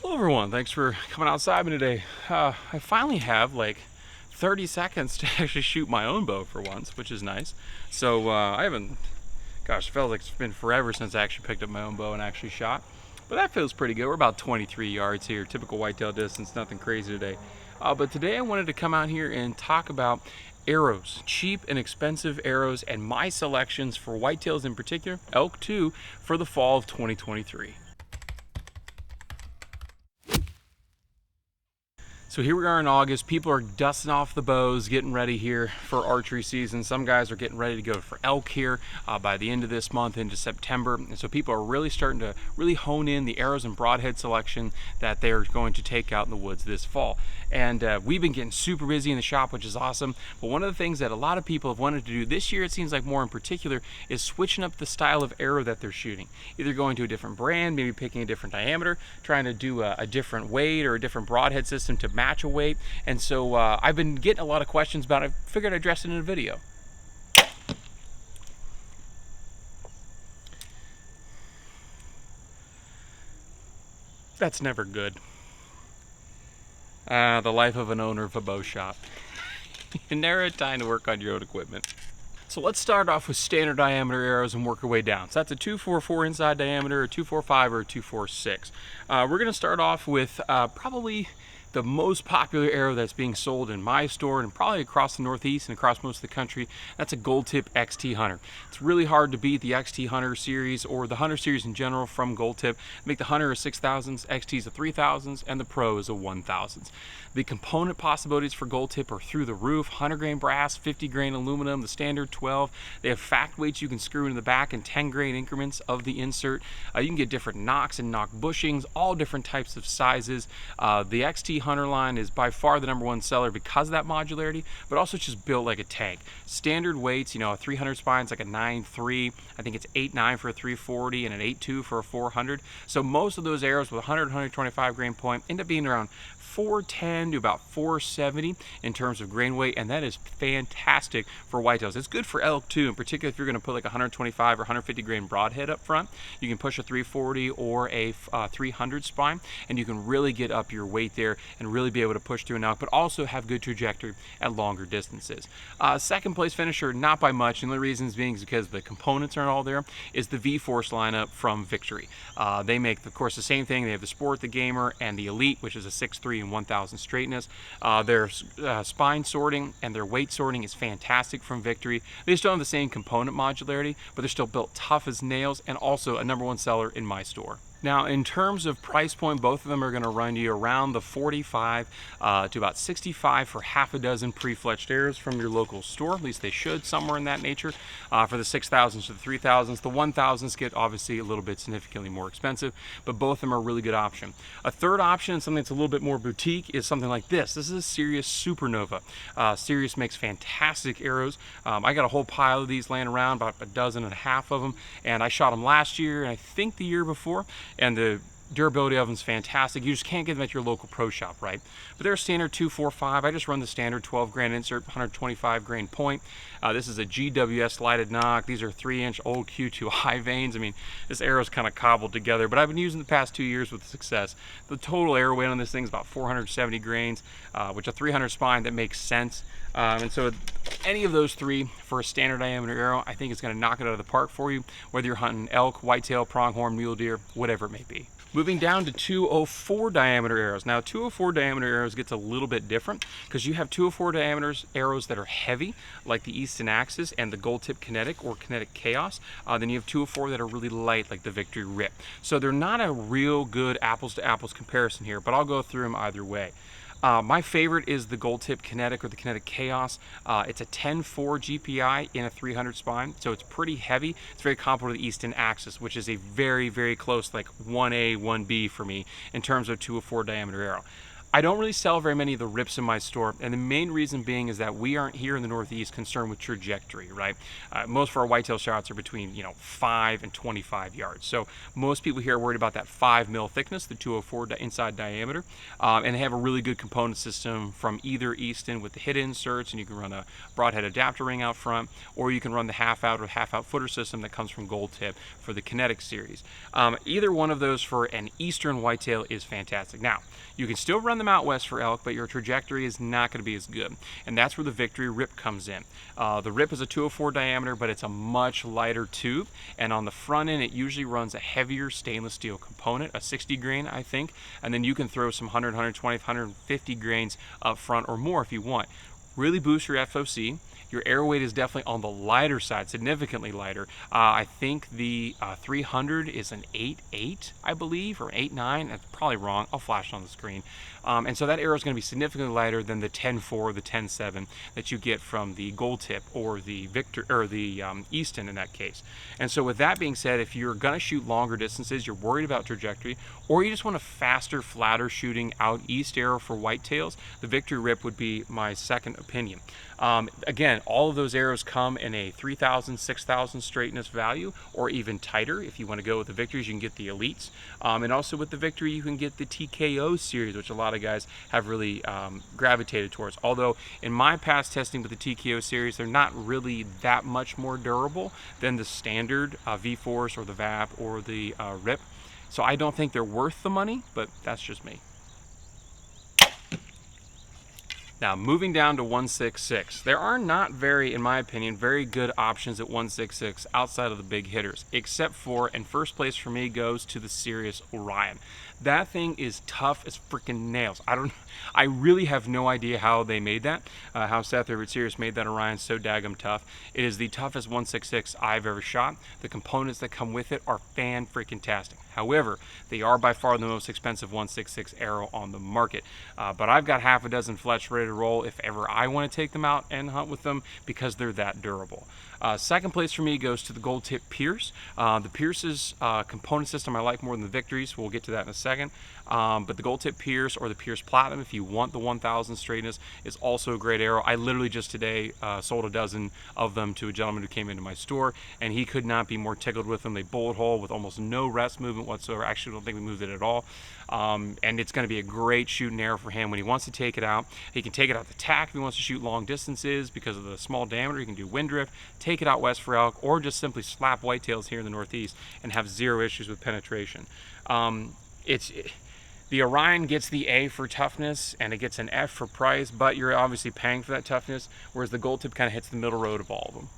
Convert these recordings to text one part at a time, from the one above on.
Hello everyone, thanks for coming outside with me today. I finally have like 30 seconds to actually shoot my own bow for once, which is nice. So I haven't, gosh, it feels like it's been forever since I actually picked up my own bow and actually shot. But that feels pretty good. We're about 23 yards here, typical whitetail distance, nothing crazy today. But today I wanted to come out here and talk about arrows, cheap and expensive arrows, and my selections for whitetails in particular, elk too, for the fall of 2023. So here we are in August. People are dusting off the bows, getting ready here for archery season. Some guys are getting ready to go for elk here by the end of this month into September. And so people are really starting to hone in the arrows and broadhead selection that they're going to take out in the woods this fall. And we've been getting super busy in the shop, which is awesome. But one of the things that a lot of people have wanted to do this year, it seems like more in particular, is switching up the style of arrow that they're shooting. Either going to a different brand, maybe picking a different diameter, trying to do a different weight or a different broadhead system to match a weight. And so I've been getting a lot of questions about it. I figured I'd address it in a video. That's never good. The life of an owner of a bow shop. You never had time to work on your own equipment. So let's start off with standard diameter arrows and work our way down. So that's a 244 inside diameter, a 245, or a 246. We're going to start off with probably the most popular arrow that's being sold in my store and probably across the Northeast and across most of the country. That's a Gold Tip XT Hunter. It's really hard to beat the XT Hunter series or the Hunter series in general from Gold Tip. Make the Hunter a 6000s, XT's a 3000s, and the Pro is a 1000s. The component possibilities for Gold Tip are through the roof. 100 grain brass, 50 grain aluminum, the standard 12. They have fact weights you can screw into the back in 10 grain increments of the insert. You can get different nocks and nock bushings, all different types of sizes. The XT Hunter line is by far the #1 seller because of that modularity, but also just built like a tank. Standard weights, you know, a 300 spine is like a 9.3. I think it's 8.9 for a 340 and an 8.2 for a 400. So most of those arrows with 100, 125 grain point end up being around 410 to about 470 in terms of grain weight, and that is fantastic for whitetails. It's good for elk too, in particular if you're going to put like a 125 or 150 grain broadhead up front. You can push a 340 or a 300 spine, and you can really get up your weight there and really be able to push through an elk, but also have good trajectory at longer distances. Second place finisher, not by much, and the reasons being is because the components aren't all there, is the V-Force lineup from Victory. They make, of course, the same thing. They have the Sport, the Gamer, and the Elite, which is a 6.3 and 1000 straightness. Their spine sorting and their weight sorting is fantastic from Victory. They still have the same component modularity, but they're still built tough as nails and also a #1 seller in my store. Now, in terms of price point, both of them are going to run you around the 45 to about 65 for half a dozen pre-fletched arrows from your local store. At least they should, somewhere in that nature. For the 6000s to the 3000s, the 1000s get obviously a little bit significantly more expensive, but both of them are a really good option. A third option, something that's a little bit more boutique, is something like this. This is a Sirius Supernova. Sirius makes fantastic arrows. I got a whole pile of these laying around, about a dozen and a half of them, and I shot them last year and I think the year before. And the durability of them is fantastic. You just can't get them at your local pro shop, right? But they're a standard 245. I just run the standard 12 grain insert, 125 grain point. This is a GWS lighted nock. These are 3-inch old Q2 high vanes. I mean, this arrow is kind of cobbled together, but I've been using the past 2 years with success. The total arrow weight on this thing is about 470 grains, which a 300 spine, that makes sense. And so any of those three for a standard diameter arrow, I think it's going to knock it out of the park for you, whether you're hunting elk, whitetail, pronghorn, mule deer, whatever it may be. Moving down to 204 diameter arrows. Now 204 diameter arrows gets a little bit different because you have 204 diameter arrows that are heavy, like the Easton Axis and the Gold Tip Kinetic or Kinetic Chaos. Then you have 204 that are really light, like the Victory Rip. So they're not a real good apples to apples comparison here, but I'll go through them either way. My favorite is the Gold Tip Kinetic or the Kinetic Chaos. It's a 10.4 GPI in a 300 spine, so it's pretty heavy. It's very comparable to the Easton Axis, which is a very, very close, like 1A, 1B for me in terms of 204 diameter arrow. I don't really sell very many of the rips in my store, and the main reason being is that we aren't here in the Northeast concerned with trajectory, right? Most of our whitetail shots are between 5 and 25 yards. So most people here are worried about that 5 mil thickness, the 204 inside diameter, and they have a really good component system from either Easton with the hit inserts, and you can run a broadhead adapter ring out front, or you can run the half out or half out footer system that comes from Gold Tip for the Kinetic series. Either one of those for an Eastern whitetail is fantastic. Now, you can still run them out west for elk, but your trajectory is not going to be as good. And that's where the Victory Rip comes in. The Rip is a 204 diameter, but it's a much lighter tube. And on the front end, it usually runs a heavier stainless steel component, a 60 grain, I think. And then you can throw some 100, 120, 150 grains up front or more if you want. Really boosts your FOC. Your arrow weight is definitely on the lighter side, significantly lighter. I think the 300 is an 8.8, I believe, or an 8.9. That's probably wrong. I'll flash it on the screen. And so that arrow is going to be significantly lighter than the 10.4 or the 10.7 that you get from the Gold Tip or the Easton in that case. And so with that being said, if you're going to shoot longer distances, you're worried about trajectory, or you just want a faster, flatter shooting out east arrow for whitetails, the Victory Rip would be my second opinion. Again, all of those arrows come in a 3,000, 6,000 straightness value, or even tighter. If you want to go with the Victories, you can get the Elites. And also with the Victory, you can get the TKO series, which a lot of guys have really gravitated towards. Although in my past testing with the TKO series, they're not really that much more durable than the standard V-Force or the VAP or the RIP. So I don't think they're worth the money, but that's just me. Now, moving down to 166, there are not in my opinion, very good options at 166 outside of the big hitters, except for, and first place for me goes to the Sirius Orion. That thing is tough as freaking nails. I really have no idea how they made that, how Seth or Sirius made that Orion so daggum tough. It is the toughest 166 I've ever shot. The components that come with it are fan-freaking-tastic. However, they are by far the most expensive 166 arrow on the market. But I've got half a dozen fletch ready to roll if ever I want to take them out and hunt with them because they're that durable. Second place for me goes to the Gold Tip Pierce. The Pierce's component system I like more than the Victories. We'll get to that in a second. But the Gold Tip Pierce or the Pierce Platinum, if you want the 1000 straightness, is also a great arrow. I literally just today sold a dozen of them to a gentleman who came into my store, and he could not be more tickled with them. They bullet hole with almost no rest movement whatsoever. Actually, I don't think we moved it at all. And it's going to be a great shooting arrow for him when he wants to take it out. He can take it out the tack if he wants to shoot long distances because of the small diameter. He can do wind drift, take it out west for elk, or just simply slap whitetails here in the Northeast and have zero issues with penetration. The Orion gets the A for toughness and it gets an F for price, but you're obviously paying for that toughness, whereas the Gold Tip kind of hits the middle road of all of them.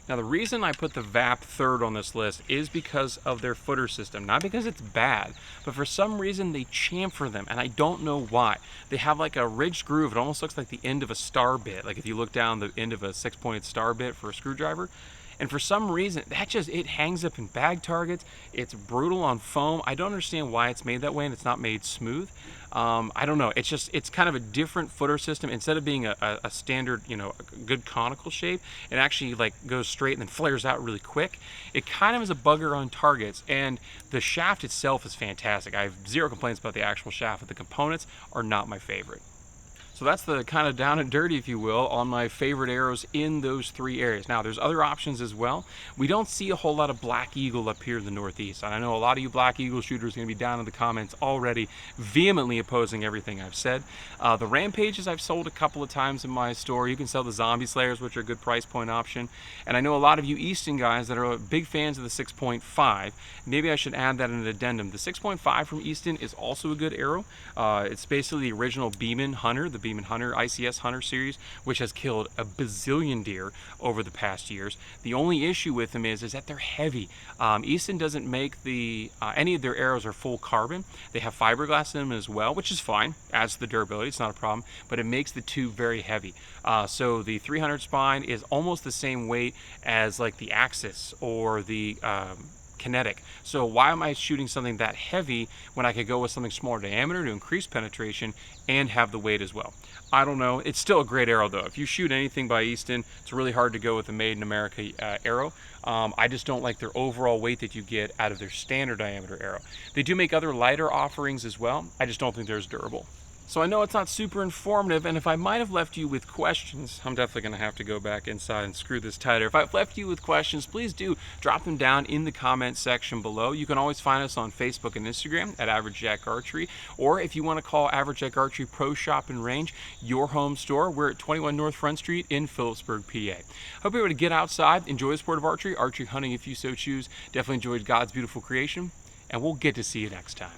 Now, the reason I put the VAP third on this list is because of their footer system. Not because it's bad, but for some reason they chamfer them, and I don't know why. They have like a ridged groove. It almost looks like the end of a star bit, like if you look down the end of a 6-pointed star bit for a screwdriver. And for some reason, it hangs up in bag targets. It's brutal on foam. I don't understand why it's made that way and it's not made smooth. I don't know. It's kind of a different footer system. Instead of being a standard, a good conical shape, it actually like goes straight and then flares out really quick. It kind of is a bugger on targets, and the shaft itself is fantastic. I have zero complaints about the actual shaft, but the components are not my favorite. So that's the kind of down and dirty, if you will, on my favorite arrows in those three areas. Now, there's other options as well. We don't see a whole lot of Black Eagle up here in the Northeast. And I know a lot of you Black Eagle shooters are going to be down in the comments already vehemently opposing everything I've said. The Rampages I've sold a couple of times in my store. You can sell the Zombie Slayers, which are a good price point option. And I know a lot of you Easton guys that are big fans of the 6.5. Maybe I should add that in an addendum. The 6.5 from Easton is also a good arrow. It's basically the original Beeman Hunter, the Beeman Hunter ICS Hunter series, which has killed a bazillion deer over the past years. The only issue with them is that they're heavy. Easton doesn't make any of their arrows are full carbon. They have fiberglass in them as well, which is fine, adds to the durability, it's not a problem, but it makes the tube very heavy. So the 300 spine is almost the same weight as like the Axis or the kinetic. So why am I shooting something that heavy when I could go with something smaller diameter to increase penetration and have the weight as well? I don't know. It's still a great arrow though. If you shoot anything by Easton, it's really hard to go with a made in America arrow. I just don't like their overall weight that you get out of their standard diameter arrow. They do make other lighter offerings as well. I just don't think they're as durable. So I know it's not super informative, and if I might have left you with questions, I'm definitely going to have to go back inside and screw this tighter. If I've left you with questions, please do drop them down in the comment section below. You can always find us on Facebook and Instagram at Average Jack Archery, or if you want to call Average Jack Archery Pro Shop and Range your home store, we're at 21 North Front Street in Phillipsburg, PA. Hope you're able to get outside, enjoy the sport of archery, archery hunting if you so choose. Definitely enjoyed God's beautiful creation, and we'll get to see you next time.